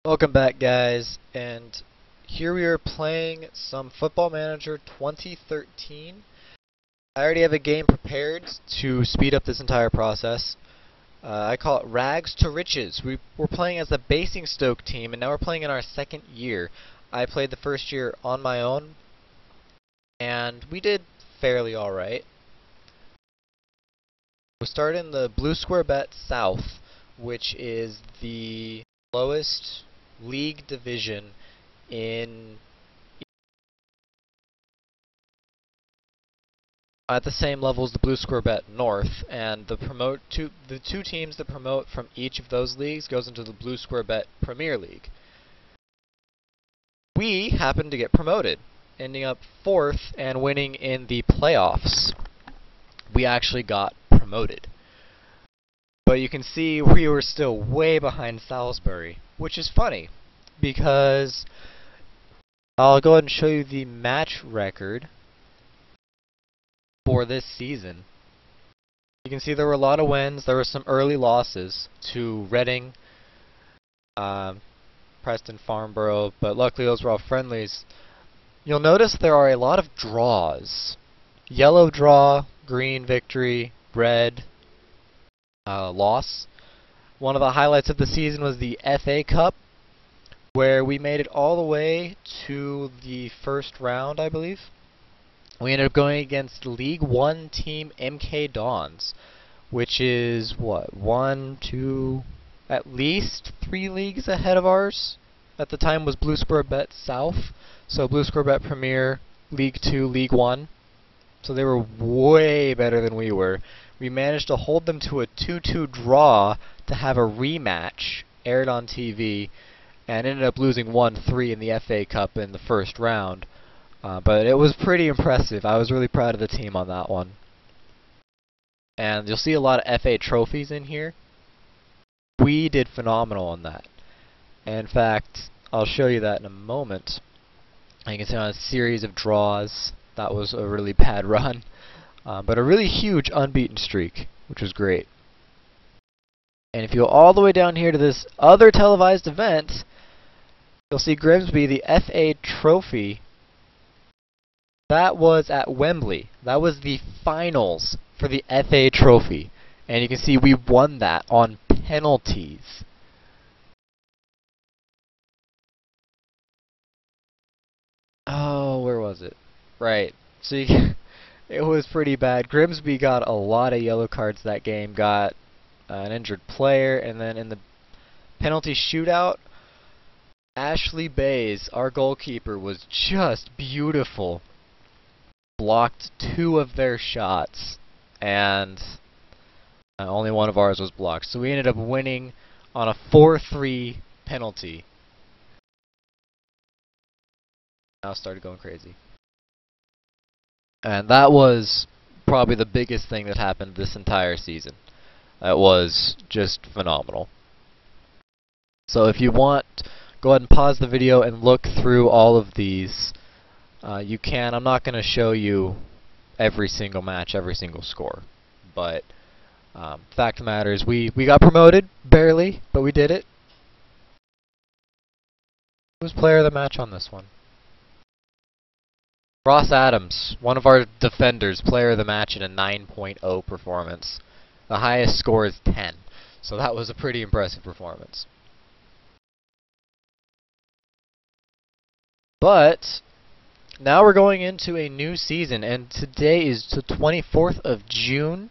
Welcome back, guys, and here we are playing some Football Manager 2013. I already have a game prepared to speed up this entire process. I call it Rags to Riches. We're playing as the Basingstoke team, and now we're playing in our second year. I played the first year on my own, and we did fairly alright. We started in the Blue Square Bet South, which is the lowest league division in at the same level as the Blue Square Bet North, and the two teams that promote from each of those leagues goes into the Blue Square Bet Premier League. We happened to get promoted, ending up 4th and winning in the playoffs. We actually got promoted. But you can see we were still way behind Salisbury, which is funny, because I'll go ahead and show you the match record for this season. You can see there were a lot of wins. There were some early losses to Reading, Preston, Farnborough, but luckily those were all friendlies. You'll notice there are a lot of draws. Yellow draw, green victory, red loss. One of the highlights of the season was the FA Cup, where we made it all the way to the first round, I believe. We ended up going against League 1 team MK Dons, which is, what, at least 3 leagues ahead of ours. At the time was Blue Square Bet South, so Blue Square Bet Premier, League 2, League 1. So they were way better than we were. We managed to hold them to a 2-2 draw to have a rematch aired on TV, and ended up losing 1-3 in the FA Cup in the first round. But it was pretty impressive. I was really proud of the team on that one. And you'll see a lot of FA trophies in here. We did phenomenal on that. And in fact, I'll show you that in a moment. You can see on a series of draws, that was a really bad run. But a really huge unbeaten streak, which was great. And if you go all the way down here to this other televised event, you'll see Grimsby, the FA Trophy. That was at Wembley. That was the finals for the FA Trophy. And you can see we won that on penalties. Oh, where was it? Right. So it was pretty bad. Grimsby got a lot of yellow cards that game, got an injured player, and then in the penalty shootout, Ashley Bays, our goalkeeper, was just beautiful. Blocked 2 of their shots, and only 1 of ours was blocked. So we ended up winning on a 4-3 penalty. Now started going crazy. And that was probably the biggest thing that happened this entire season. It was just phenomenal. So if you want, go ahead and pause the video and look through all of these. You can. I'm not going to show you every single match, every single score. But fact of the matter is we got promoted, barely, but we did it. Who was player of the match on this one? Ross Adams, one of our defenders, player of the match in a 9.0 performance. The highest score is 10, so that was a pretty impressive performance. But now we're going into a new season, and today is the 24th of June.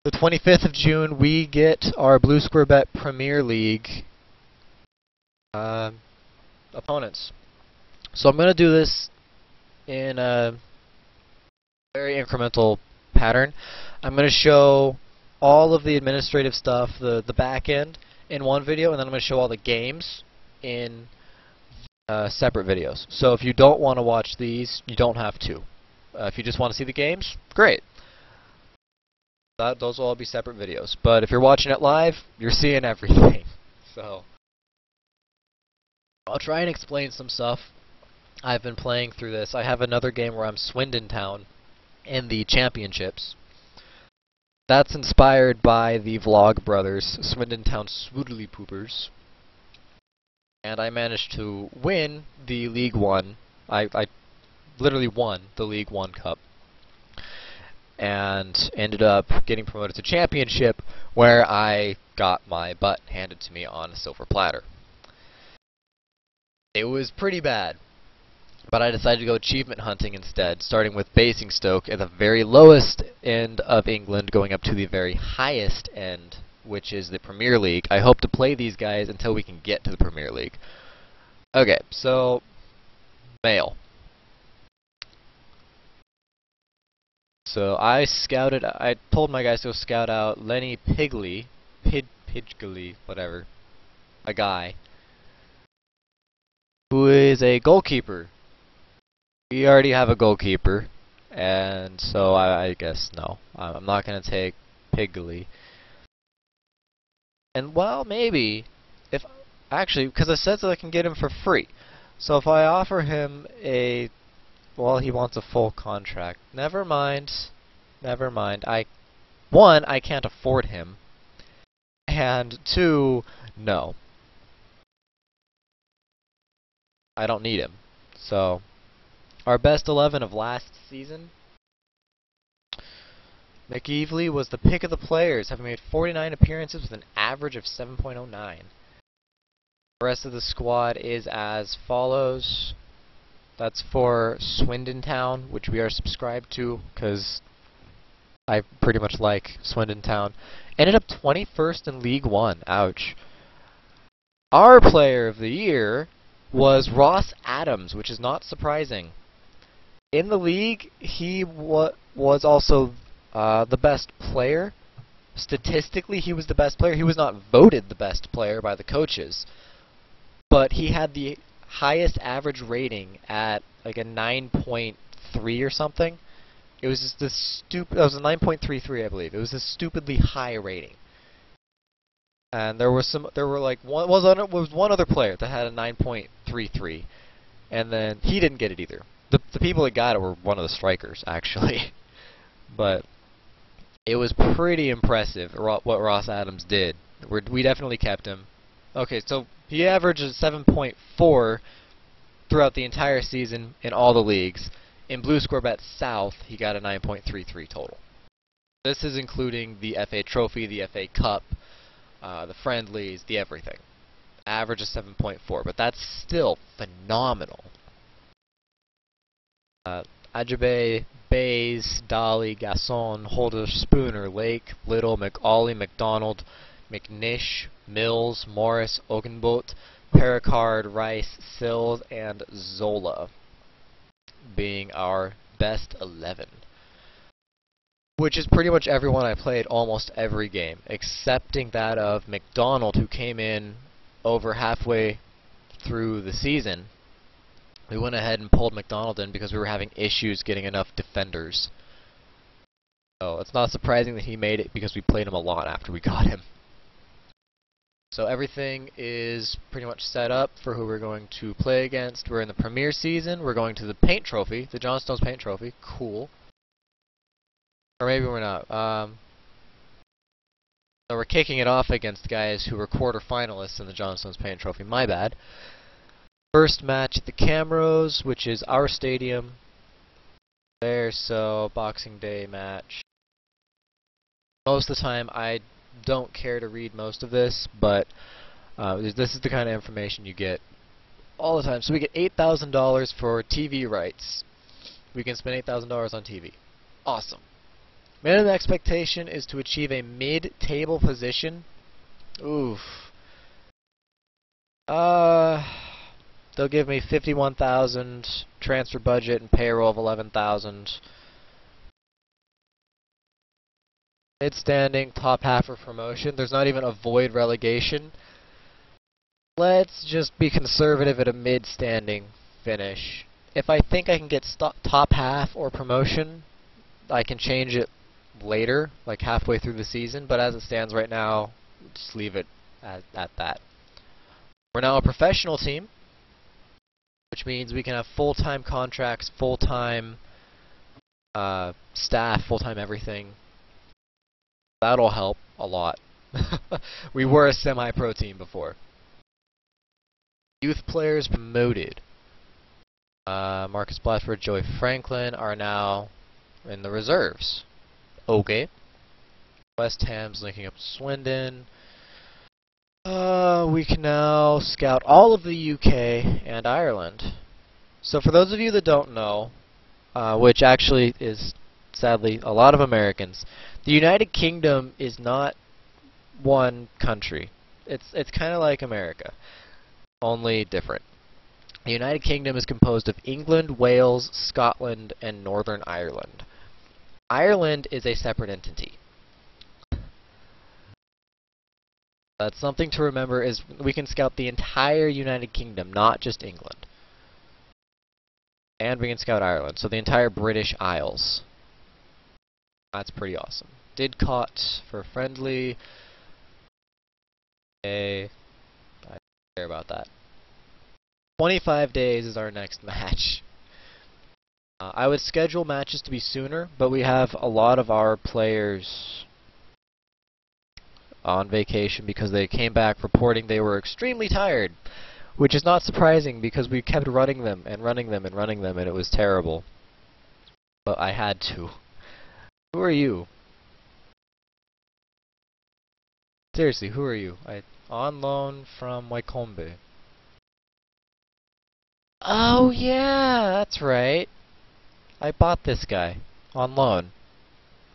The 25th of June, we get our Blue Square Bet Premier League opponents. So I'm going to do this in a very incremental pattern. I'm going to show all of the administrative stuff, the back end, in one video, and then I'm going to show all the games in separate videos. So if you don't want to watch these, you don't have to. If you just want to see the games, great. Those will all be separate videos. But if you're watching it live, you're seeing everything. So I'll try and explain some stuff. I've been playing through this. I have another game where I'm Swindon Town in the championships. That's inspired by the Vlog Brothers, Swindon Town Swoodly Poopers. and I managed to win the League One. I literally won the League One Cup, and ended up getting promoted to Championship, where I got my butt handed to me on a silver platter. It was pretty bad, but I decided to go achievement hunting instead, starting with Basingstoke at the very lowest end of England, going up to the very highest end, which is the Premier League. I hope to play these guys until we can get to the Premier League. Okay, so mail. So I told my guys to go scout out Lenny Pidgley, whatever, a guy, who is a goalkeeper. We already have a goalkeeper, and so I guess no. I'm not going to take Pidgley. And well, maybe, if, actually, because it says that I can get him for free. So if I offer him well, he wants a full contract. Never mind. Never mind. One, I can't afford him. And two, no. I don't need him. So, our best 11 of last season. McEvely was the pick of the players, having made 49 appearances with an average of 7.09. The rest of the squad is as follows. That's for Swindon Town, which we are subscribed to, because I pretty much like Swindon Town. Ended up 21st in League One. Ouch. Our player of the year was Ross Adams, which is not surprising. In the league, he was also the best player. Statistically, he was the best player. He was not voted the best player by the coaches, but he had the highest average rating at like a 9.3 or something. It was just this stupid. That was a 9.33, I believe. It was a stupidly high rating. And there was one other player that had a 9.33, and then he didn't get it either. The people that got it were one of the strikers, actually. But it was pretty impressive what Ross Adams did. We definitely kept him. Okay, so he averages 7.4 throughout the entire season in all the leagues. In Blue Score Bet South, he got a 9.33 total. This is including the FA Trophy, the FA Cup, the friendlies, the everything. Average is 7.4, but that's still phenomenal. Ajabe, Bays, Dolly, Gasson, Holder, Spooner, Lake, Little, McAuley, McDonald, McNish, Mills, Morris, Ogenbolt, Pericard, Rice, Sills, and Zola being our best 11. Which is pretty much everyone I played almost every game, excepting that of McDonald, who came in over halfway through the season. We went ahead and pulled McDonald in because we were having issues getting enough defenders. So it's not surprising that he made it because we played him a lot after we got him. So everything is pretty much set up for who we're going to play against. We're in the Premier season. We're going to the Paint Trophy, the John Stones Paint Trophy. Cool. Or maybe we're not. So we're kicking it off against guys who were quarterfinalists in the John Stones Paint Trophy. My bad. First match at the Camrose, which is our stadium. There, so Boxing Day match. Most of the time, I don't care to read most of this, but this is the kind of information you get all the time. So we get $8,000 for TV rights. We can spend $8,000 on TV. Awesome. Minimum expectation is to achieve a mid-table position. Oof. They'll give me 51,000, transfer budget and payroll of 11,000. Mid-standing, top half for promotion. There's not even a void relegation. Let's just be conservative at a mid-standing finish. If I think I can get top half or promotion, I can change it later, like halfway through the season, but as it stands right now, just leave it at that. We're now a professional team, which means we can have full-time contracts, full-time staff, full-time everything. That'll help a lot. We were a semi-pro team before. Youth players promoted. Marcus Blatford, Joey Franklin are now in the reserves. Okay. West Ham's linking up Swindon. We can now scout all of the UK and Ireland. So for those of you that don't know, which actually is sadly a lot of Americans, the United Kingdom is not one country. It's kind of like America, only different. The United Kingdom is composed of England, Wales, Scotland, and Northern Ireland. Ireland is a separate entity. That's something to remember is we can scout the entire United Kingdom, not just England. And we can scout Ireland, so the entire British Isles. That's pretty awesome. Didcot for friendly. I don't care about that. 25 days is our next match. I would schedule matches to be sooner, but we have a lot of our players on vacation because they came back reporting they were extremely tired, which is not surprising because we kept running them and running them and running them, and it was terrible. But I had to. Who are you? Seriously, who are you? On loan from Wycombe. Oh yeah, that's right. I bought this guy on loan.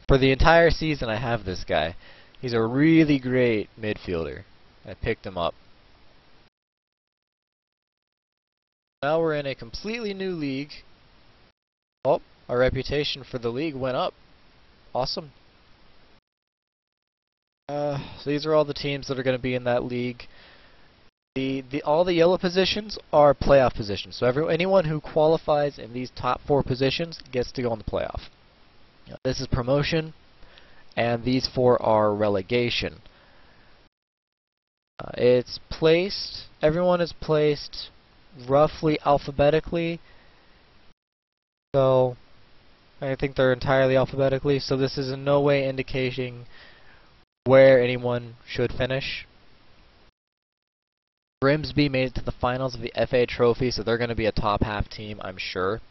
For the entire season I have this guy. He's a really great midfielder. I picked him up. Now we're in a completely new league. Oh, our reputation for the league went up. Awesome. So these are all the teams that are going to be in that league. All the yellow positions are playoff positions. So anyone who qualifies in these top 4 positions gets to go in the playoff. This is promotion, and these 4 are relegation. It's placed. Everyone is placed roughly alphabetically. So I think they're entirely alphabetically. So this is in no way indicating where anyone should finish. Grimsby made it to the finals of the FA Trophy, so they're going to be a top half team, I'm sure.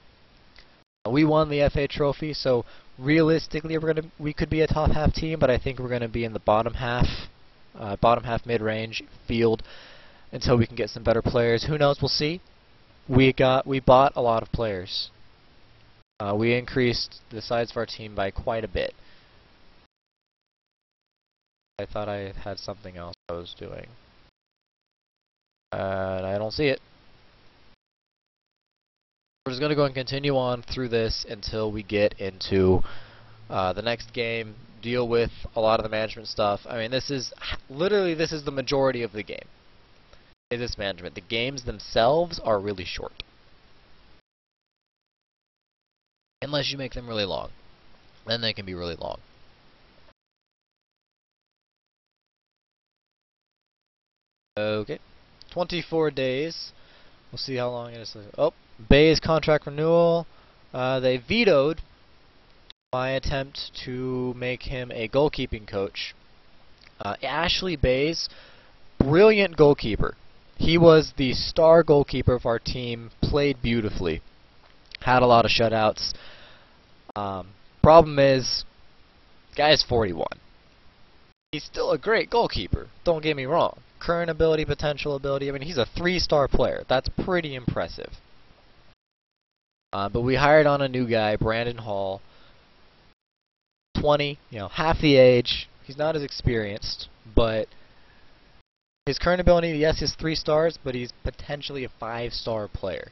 We won the FA Trophy, so realistically we could be a top half team, but I think we're going to be in the bottom half mid-range field until we can get some better players. Who knows? We'll see. We bought a lot of players. We increased the size of our team by quite a bit. I thought I had something else I was doing. And I don't see it. We're just going to go and continue on through this until we get into the next game, deal with a lot of the management stuff. I mean, this is the majority of the game. Is this management. The games themselves are really short. Unless you make them really long. Then they can be really long. Okay. 24 days. We'll see how long it is. Oh, Bay's contract renewal. They vetoed my attempt to make him a goalkeeping coach. Ashley Bay's brilliant goalkeeper. He was the star goalkeeper of our team, played beautifully, had a lot of shutouts. Problem is, guy's 41. He's still a great goalkeeper, don't get me wrong. Current ability, potential ability, I mean, he's a 3-star player. That's pretty impressive. But we hired on a new guy, Brandon Hall. 20, half the age. He's not as experienced, but his current ability, yes, is 3 stars, but he's potentially a 5-star player.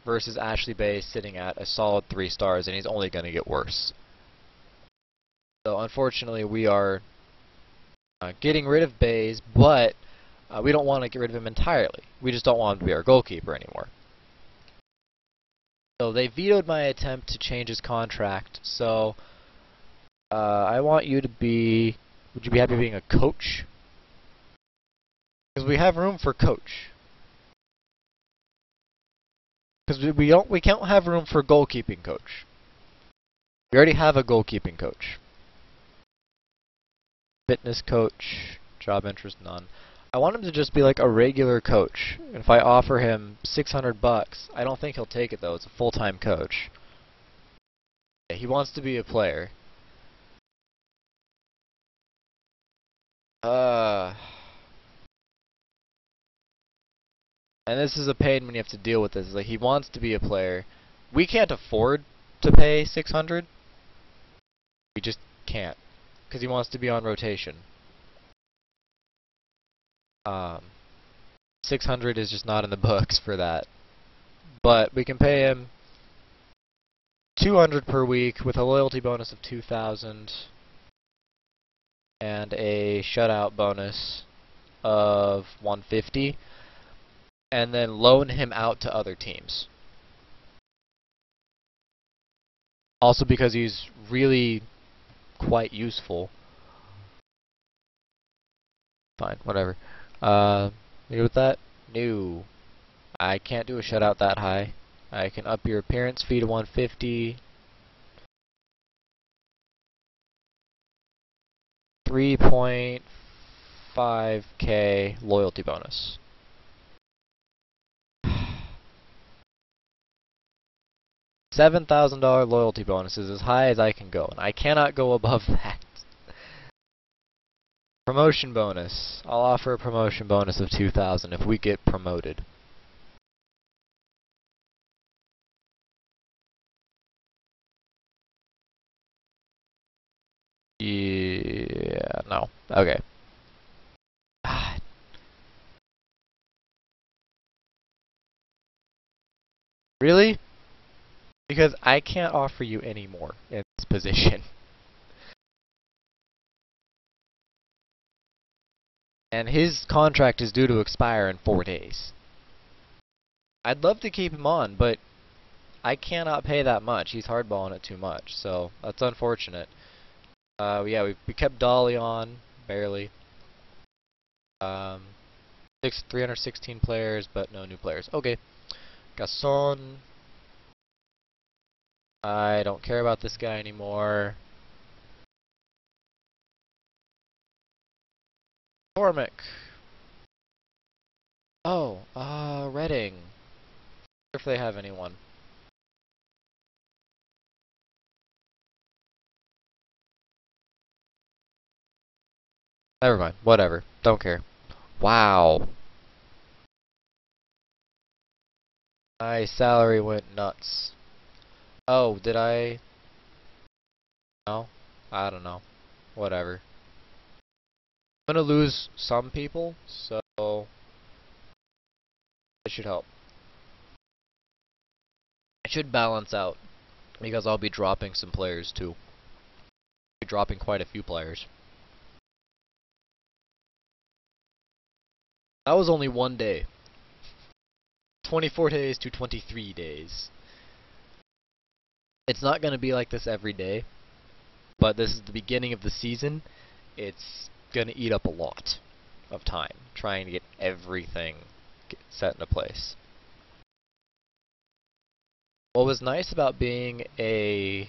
Versus Ashley Bay sitting at a solid 3 stars, and he's only going to get worse. So unfortunately, we are getting rid of Bays, but we don't want to get rid of him entirely. We just don't want him to be our goalkeeper anymore. So they vetoed my attempt to change his contract. So I want you to be. Would you be happy being a coach? Because we have room for coach. Because we can't have room for goalkeeping coach. We already have a goalkeeping coach. Fitness coach, job interest none. I want him to just be like a regular coach. If I offer him $600, I don't think he'll take it though. It's a full-time coach. Yeah, he wants to be a player. And this is a pain when you have to deal with this. Like, he wants to be a player. We can't afford to pay 600. We just can't, because he wants to be on rotation. 600 is just not in the books for that. But we can pay him 200 per week with a loyalty bonus of 2,000 and a shutout bonus of 150, and then loan him out to other teams. Also because he's really quite useful. Fine, whatever. You good with that? No. I can't do a shutout that high. I can up your appearance fee to 150. 3.5k loyalty bonus. $7,000 loyalty bonus is as high as I can go, and I cannot go above that. Promotion bonus. I'll offer a promotion bonus of 2,000 if we get promoted. Yeah, no. Okay. Really? Because I can't offer you any more in this position. And his contract is due to expire in 4 days. I'd love to keep him on, but I cannot pay that much. He's hardballing it too much, so that's unfortunate. Yeah, we kept Dolly on, barely. 316 players, but no new players. Okay. Gasson. I don't care about this guy anymore. Tormik. Oh, Reading. If they have anyone. Never mind. Whatever. Don't care. Wow. My salary went nuts. Oh, did I? No? I don't know. Whatever. I'm gonna lose some people, so it should help. It should balance out, because I'll be dropping some players too. I'll be dropping quite a few players. That was only 1 day. 24 days to 23 days. It's not gonna be like this every day, but this is the beginning of the season. It's gonna eat up a lot of time trying to get everything set into place. What was nice about being a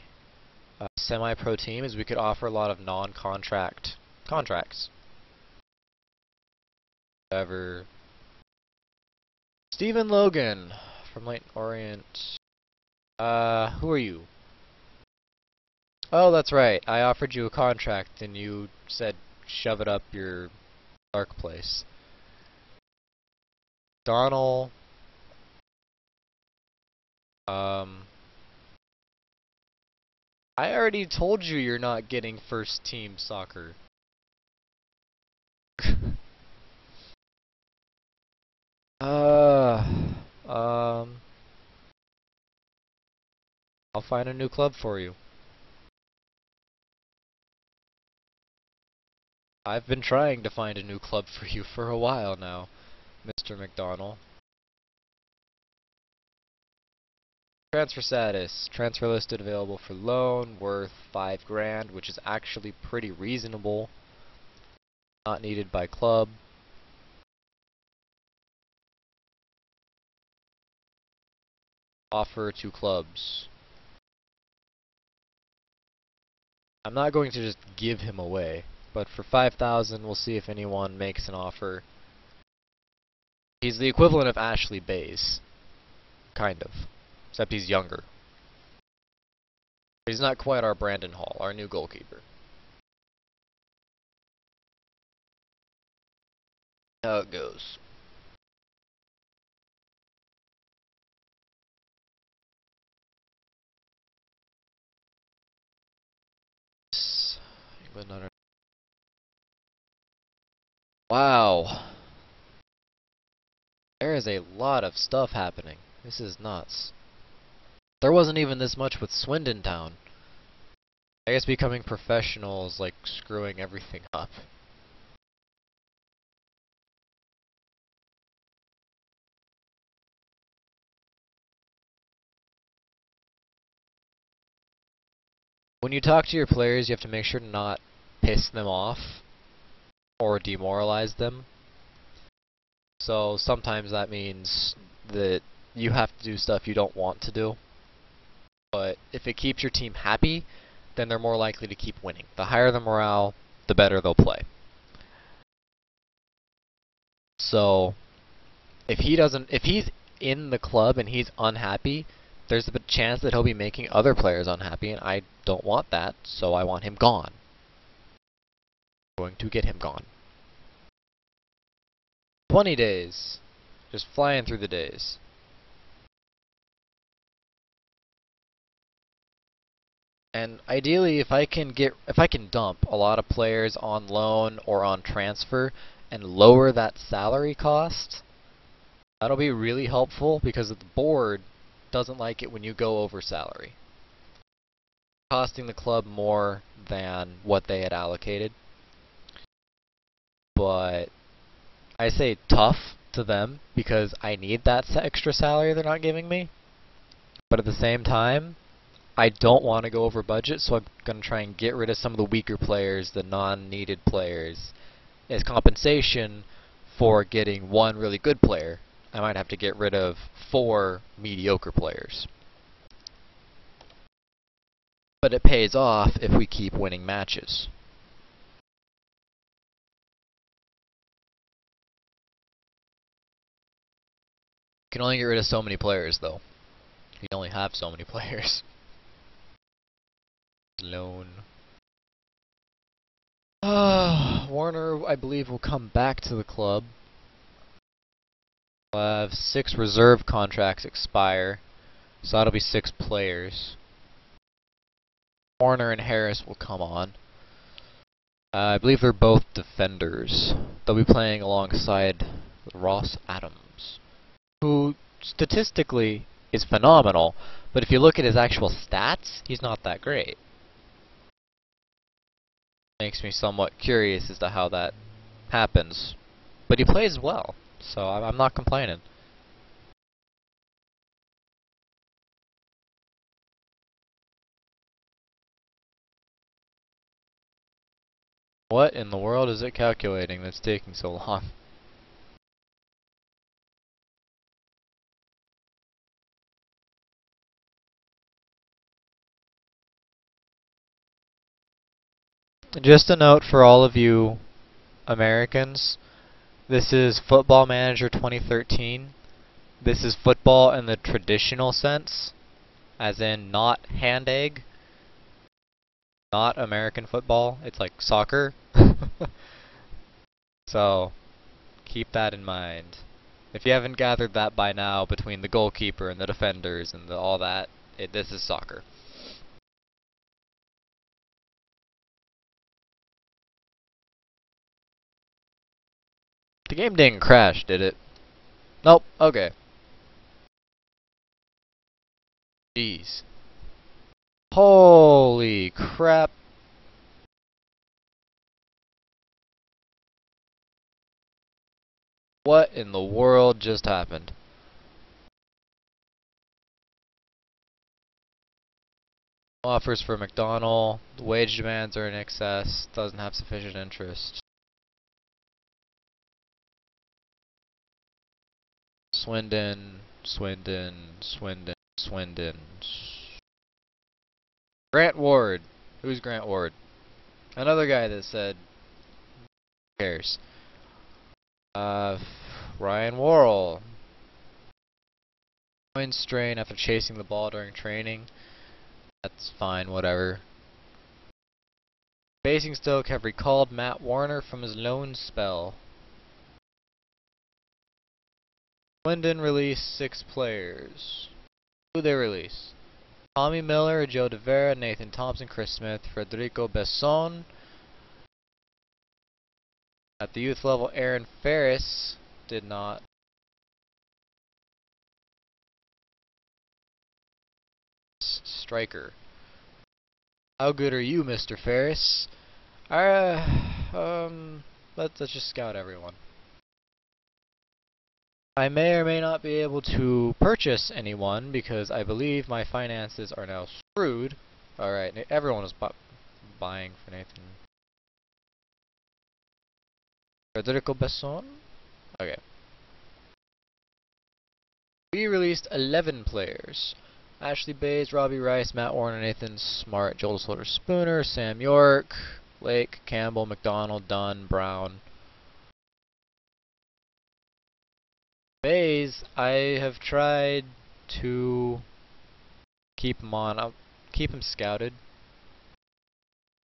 semi-pro team is we could offer a lot of non-contract contracts. However, Stephen Logan from Leyton Orient. Who are you? Oh, that's right. I offered you a contract and you said shove it up your dark place. Donald. I already told you you're not getting first team soccer. I'll find a new club for you. I've been trying to find a new club for you for a while now, Mr. McDonald. Transfer status. Transfer listed available for loan, worth 5 grand, which is actually pretty reasonable. Not needed by club. Offer to clubs. I'm not going to just give him away, but for 5,000 we'll see if anyone makes an offer. He's the equivalent of Ashley Bays. Kind of. Except he's younger. He's not quite our Brandon Hall, our new goalkeeper. How it goes. Wow. There is a lot of stuff happening. This is nuts. There wasn't even this much with Swindon Town. I guess becoming professional is like screwing everything up. When you talk to your players, you have to make sure to not piss them off or demoralize them. So sometimes that means that you have to do stuff you don't want to do. But if it keeps your team happy, then they're more likely to keep winning. The higher the morale, the better they'll play. So if he's in the club and he's unhappy, there's a chance that he'll be making other players unhappy, and I don't want that, so I want him gone. I'm going to get him gone. 20 days. Just flying through the days. And ideally, if I can dump a lot of players on loan or on transfer and lower that salary cost, that'll be really helpful because the board doesn't like it when you go over salary. Costing the club more than what they had allocated. But I say tough to them because I need that extra salary they're not giving me. But at the same time, I don't want to go over budget, so I'm going to try and get rid of some of the weaker players, the non-needed players, as compensation for getting one really good player. I might have to get rid of 4 mediocre players. But it pays off if we keep winning matches. You can only get rid of so many players, though. You only have so many players. Loan. Warner, I believe, will come back to the club. We'll have 6 reserve contracts expire, so that'll be 6 players. Warner and Harris will come on. I believe they're both defenders. They'll be playing alongside Ross Adams, who statistically is phenomenal, but if you look at his actual stats, he's not that great. Makes me somewhat curious as to how that happens. But he plays well, so I'm not complaining. What in the world is it calculating that's taking so long? Just a note for all of you Americans, this is Football Manager 2013. This is football in the traditional sense, as in not hand egg, not American football. It's like soccer. So, keep that in mind. If you haven't gathered that by now, between the goalkeeper and the defenders and all that, this is soccer. The game didn't crash, did it? Nope, okay. Jeez. Holy crap. What in the world just happened? Offers for McDonald, the wage demands are in excess, doesn't have sufficient interest. Swindon, Swindon, Swindon, Swindon. Grant Ward. Who's Grant Ward? Another guy that said, who cares? Ryan Worrell. Groin strain after chasing the ball during training. That's fine, whatever. Basingstoke have recalled Matt Warner from his loan spell. Swindon released 6 players. Who they release? Tommy Miller, Joe DeVera, Nathan Thompson, Chris Smith, Federico Besson. At the youth level, Aaron Ferris did not. Striker. How good are you, Mr. Ferris? Let's just scout everyone. I may or may not be able to purchase anyone because I believe my finances are now screwed. Alright, everyone is buying for Nathan. Federico Besson? Okay. We released 11 players. Ashley Bays, Robbie Rice, Matt Warner, Nathan Smart, Joel Slaughter Spooner, Sam York, Lake, Campbell, McDonald, Dunn, Brown. Bays, I have tried to keep him on. I'll keep him scouted.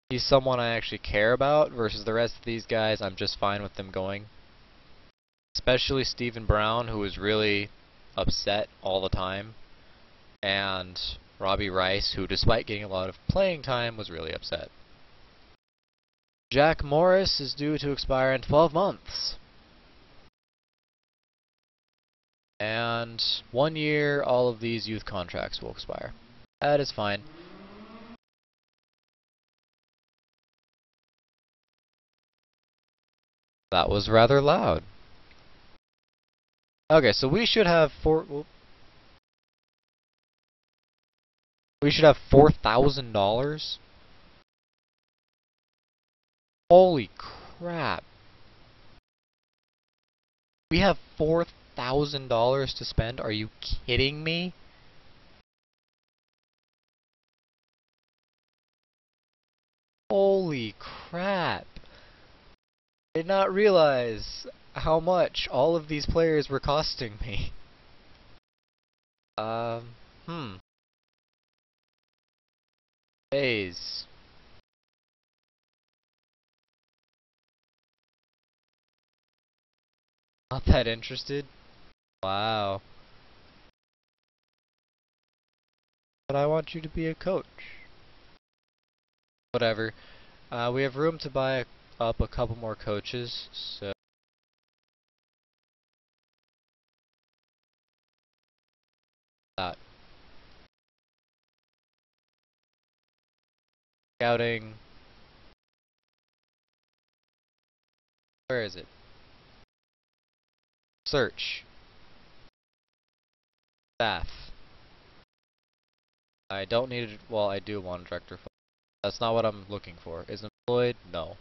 He's someone I actually care about versus the rest of these guys. I'm just fine with them going. Especially Stephen Brown, who was really upset all the time. And Robbie Rice, who despite getting a lot of playing time, was really upset. Jack Morris is due to expire in 12 months. And 1 year, all of these youth contracts will expire. That is fine. That was rather loud. Okay, so we should have $4,000. Holy crap. We have $4,000 to spend? Are you kidding me? Holy crap. I did not realize how much all of these players were costing me. Days. Not that interested? Wow. But I want you to be a coach. Whatever. We have room to buy up a couple more coaches, so that. Scouting. Where is it? Search. Staff. I don't need it. Well, I do want a director. That's not what I'm looking for. Is employed? No.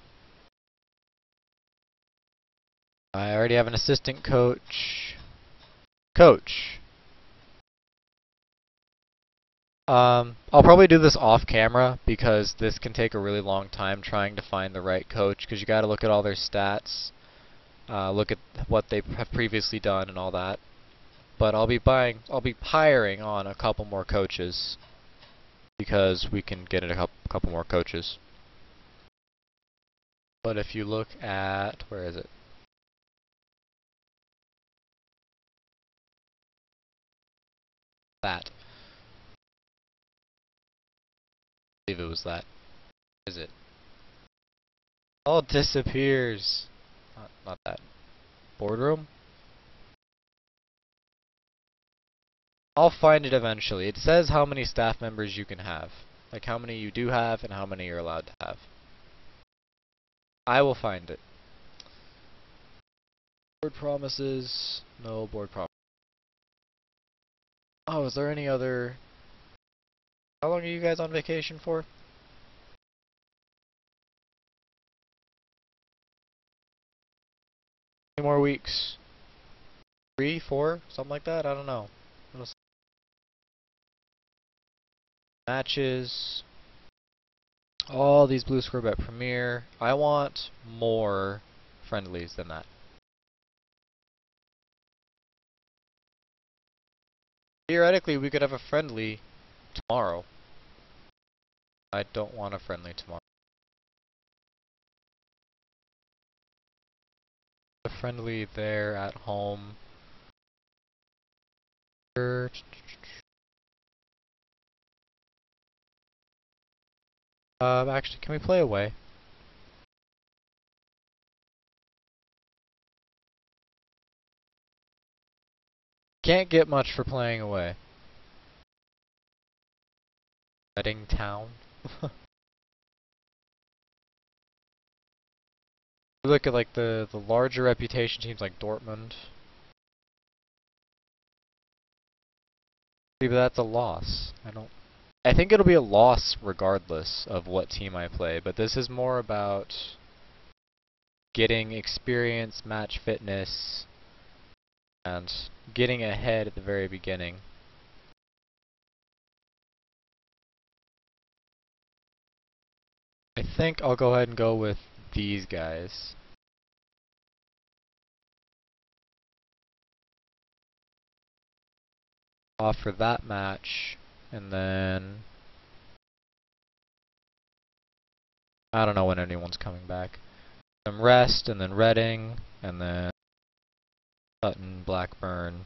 I already have an assistant coach. Coach. I'll probably do this off camera because this can take a really long time trying to find the right coach because you got to look at all their stats, look at what they have previously done and all that. But I'll be hiring on a couple more coaches because we can get a couple more coaches. But if you look at, where is it? That. I believe it was that. Is it? All disappears. Not that. Boardroom? I'll find it eventually. It says how many staff members you can have. Like how many you do have and how many you're allowed to have. I will find it. Board promises. No board promises. Oh, is there any other... How long are you guys on vacation for? How many more weeks? 3, 4? Something like that? I don't know. Matches. All these blue square bet Premier. I want more friendlies than that. Theoretically, we could have a friendly tomorrow. I don't want a friendly tomorrow. A friendly there at home. Actually, can we play away? Can't get much for playing away. Wedding town. Look at like the larger reputation teams like Dortmund. See, but that's a loss. I think it'll be a loss regardless of what team I play, but this is more about getting experience, match fitness, and getting ahead at the very beginning. I think I'll go ahead and go with these guys. For that match, and then I don't know when anyone's coming back. Some rest, and then Reading, and then Sutton, Blackburn.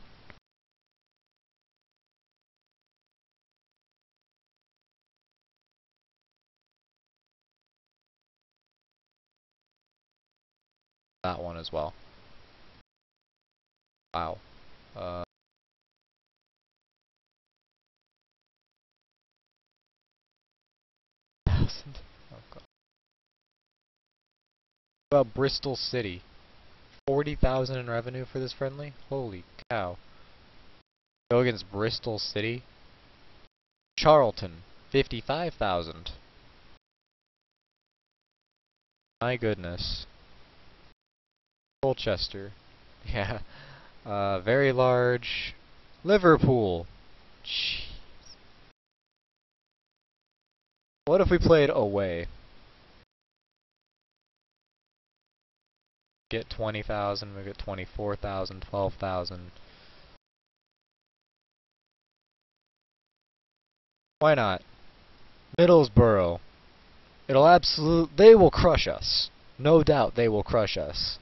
That one as well. Wow. Thousand. Oh God. What about Bristol City? 40,000 in revenue for this friendly? Holy cow. Go against Bristol City. Charlton, 55,000. My goodness. Colchester. Yeah. Very large. Liverpool. Jeez. What if we played away? Get 20,000, we get 24,000, 12,000. Why not? Middlesbrough. They will crush us. No doubt they will crush us.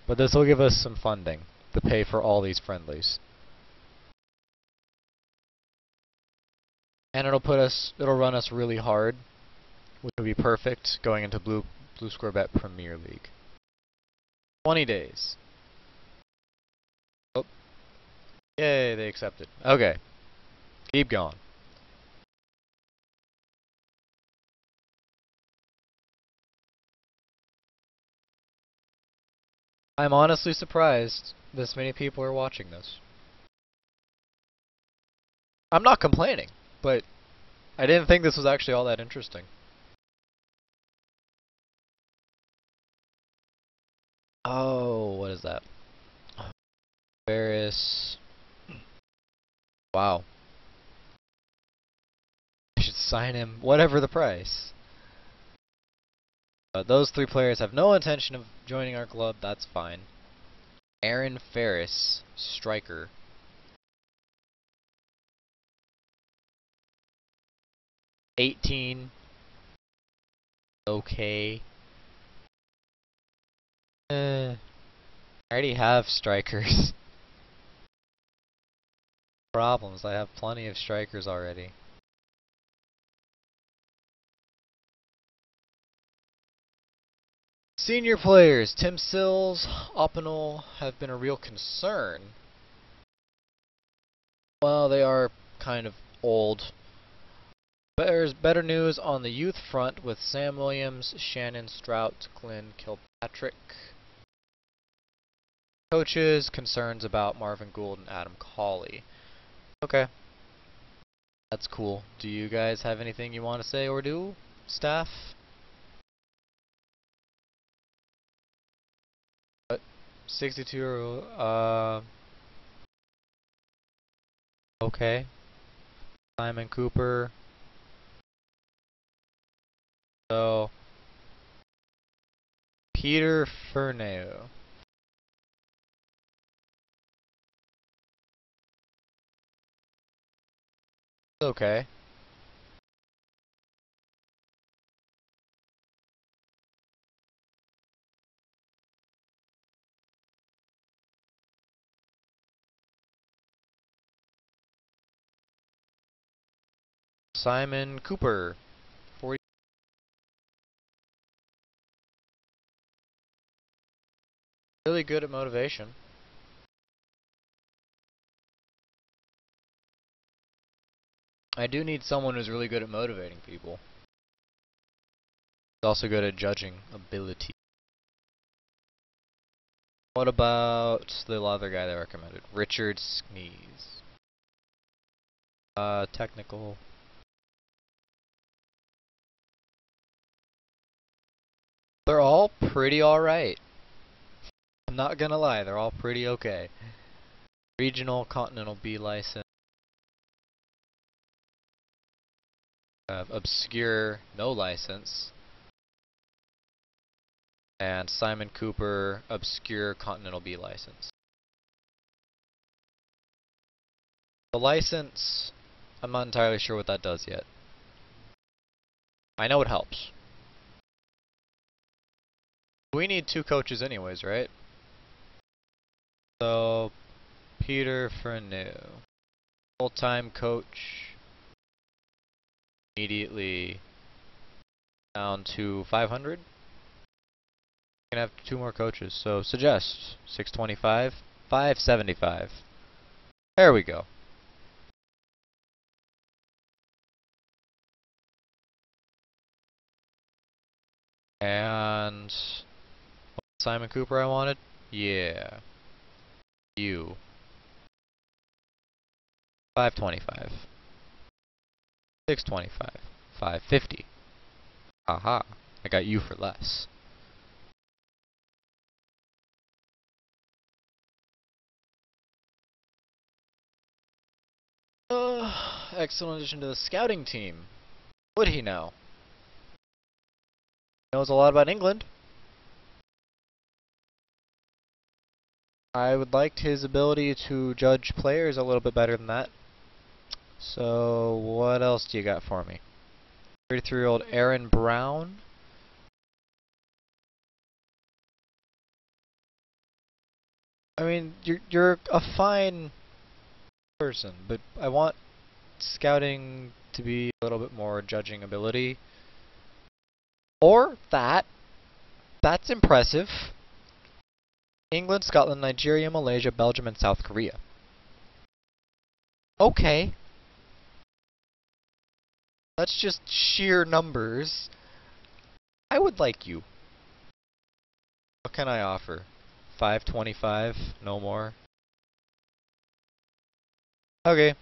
But this will give us some funding to pay for all these friendlies. And it'll run us really hard, which would be perfect going into Blue Square Bet Premier League. 20 days. Oh. Yay, they accepted. Okay. Keep going. I'm honestly surprised this many people are watching this. I'm not complaining, but I didn't think this was actually all that interesting. Oh, what is that? Ferris. Wow. I should sign him, whatever the price. Those three players have no intention of joining our club, that's fine. Aaron Ferris, striker. 18. Okay. I already have strikers. Problems, I have plenty of strikers already. Senior players, Tim Sills, Oppenal have been a real concern. Well, they are kind of old. There's better news on the youth front with Sam Williams, Shannon Strout, Glenn Kilpatrick. Coaches, concerns about Marvin Gould and Adam Cawley. Okay. That's cool. Do you guys have anything you want to say or do, staff? What? 62, okay. Simon Cooper. So, Peter Ferneo. Okay. Simon Cooper. 40. Really good at motivation. I do need someone who's really good at motivating people. He's also good at judging ability. What about the other guy they recommended? Richard Sneeze. Technical. They're all pretty alright. I'm not gonna lie, they're all pretty okay. Regional, Continental B license. Obscure, no license. And Simon Cooper, obscure, Continental B license. The license, I'm not entirely sure what that does yet. I know it helps. We need 2 coaches anyways, right? So, Peter Freneau. Full-time coach. Immediately down to 500. Can have 2 more coaches. So suggest 625, 575. There we go. And Simon Cooper I wanted? Yeah. You. 525. 625. 550. Aha. I got you for less. Excellent addition to the scouting team. Would he know? Knows a lot about England. I would like his ability to judge players a little bit better than that. So, what else do you got for me? 33-year-old Aaron Brown. I mean, you're a fine person, but I want scouting to be a little bit more judging ability. Or that. That's impressive. England, Scotland, Nigeria, Malaysia, Belgium, and South Korea. Okay. That's just sheer numbers. I would like you. What can I offer? 525? No more? Okay.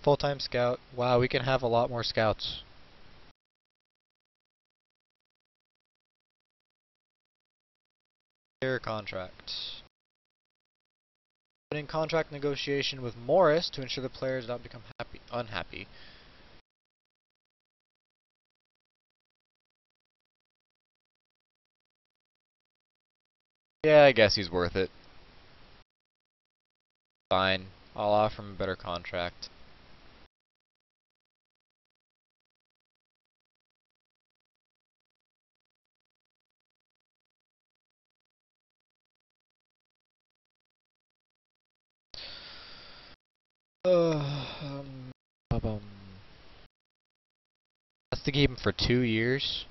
Full-time scout. Wow, we can have a lot more scouts. Fair contract. In contract negotiation with Morris to ensure the players don't become unhappy. Yeah, I guess he's worth it. Fine. I'll offer him a better contract. Bum. That's to keep him for 2 years.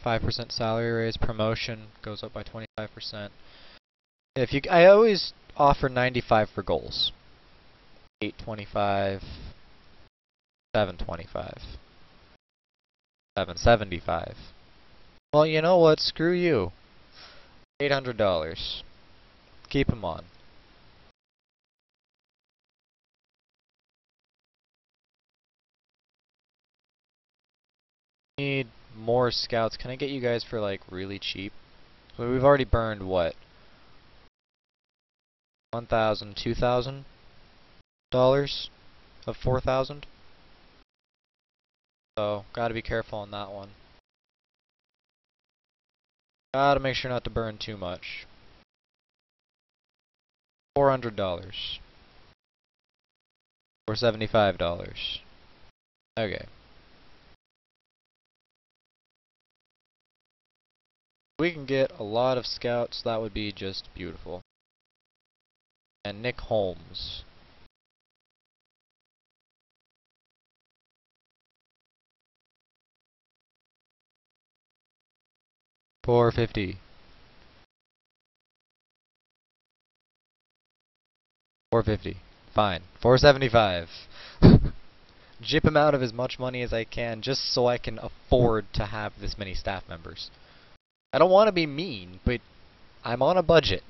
5% salary raise, promotion goes up by 25%. If you, I always offer 95 for goals. 825, 725, 775. Well, you know what? Screw you. $800. Keep him on. Need more scouts. Can I get you guys for like really cheap? So we've already burned what? 1,000, $2,000 of 4,000. So gotta be careful on that one. Gotta make sure not to burn too much. $400 or $75. Okay. We can get a lot of scouts, that would be just beautiful. And Nick Holmes. $450. $450. Fine. $475. Jip him out of as much money as I can just so I can afford to have this many staff members. I don't want to be mean, but I'm on a budget.